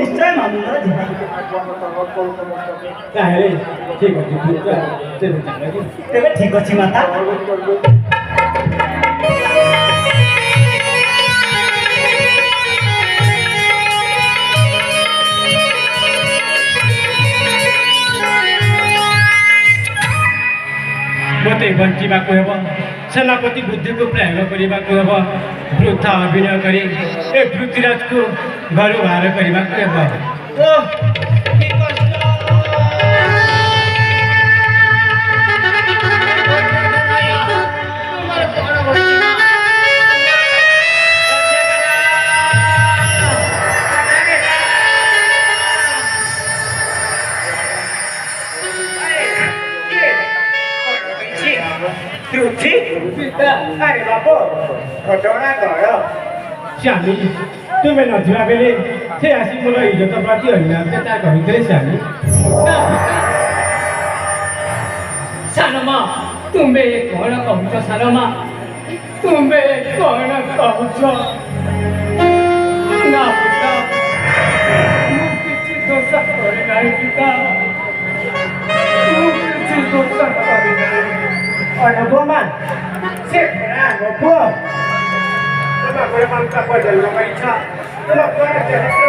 निश्चय मामुंगा ତାହେଲେ ଠିକ ଅଛି ତେବେ ଚାଲ କି तेरे ठीक अच्छी माता ମୋତେ ବଞ୍ଚିବାକୁ ହେବ ସେନାପତି ବୁଦ୍ଧିକୁ ପ୍ରୟୋଗ କରିବାକୁ ହେବ ବୃଥା ଅଭିନୟ କରି ଏ ପୃଥ୍ୱୀରାଜକୁ ଘରୁ ବାହାର କରିବାକୁ ହେବ ଓଃ କି କଷ୍ଟ त्रुचि अरे बापू घटना घर ସ୍ୱାମୀ ତୁମେ ନଥିବା ବେଳେ ସେ ଆସି ମୋର ଇଜ୍ଜତ ପ୍ରତି ଅହିଲାଞ୍ଚା କହିଥିଲେ ସ୍ୱାମୀ ସାନମା ତୁମେ କ'ଣ କହୁଛ ସାନମା ତୁମେ କ'ଣ କହୁଛ ନା ପିତା ମୁଁ କିଛି ଦୋଷ କରି ନାହିଁ ପିତା ମୁଁ କିଛି ଦୋଷ କରି ନାହିଁ अनुपमा से अनुपो तुम अपने मन का बदल लो इच्छा तुम अपना चरित्र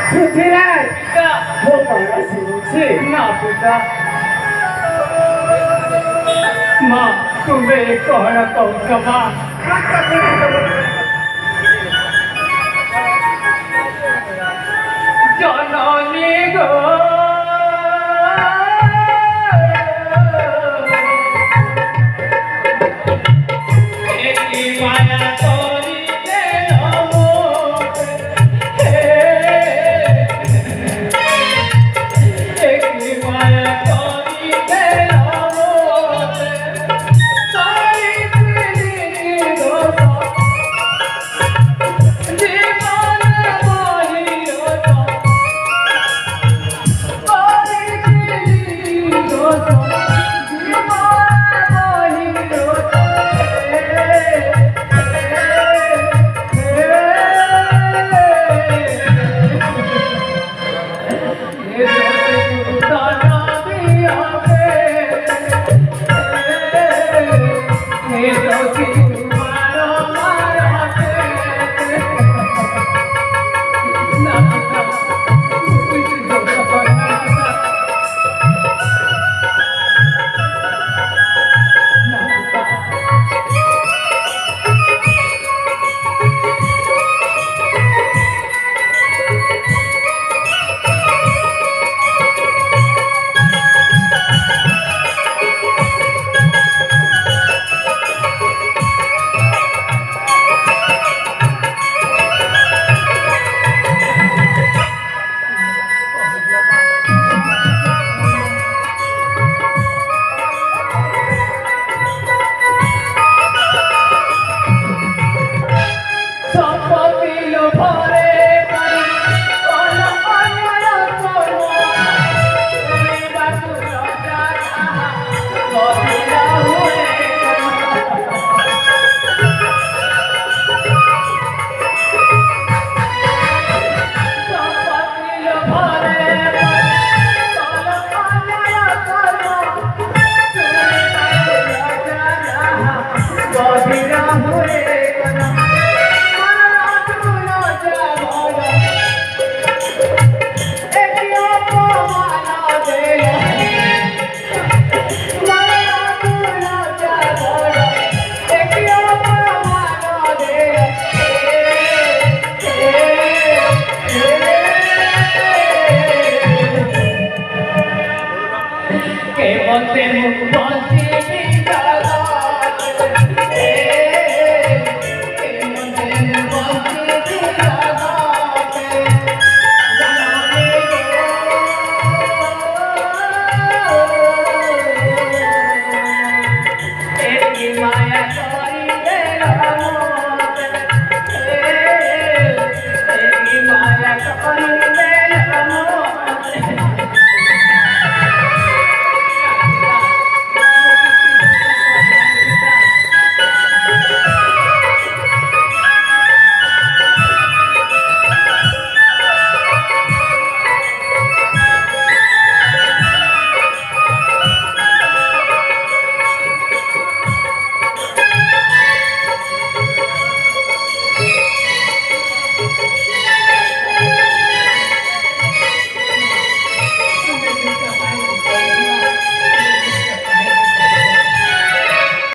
पृथ्वीराज पिता वो बड़ा सुरुचि ना पिता माँ तुम्हें कौन कौन माँ जननी गो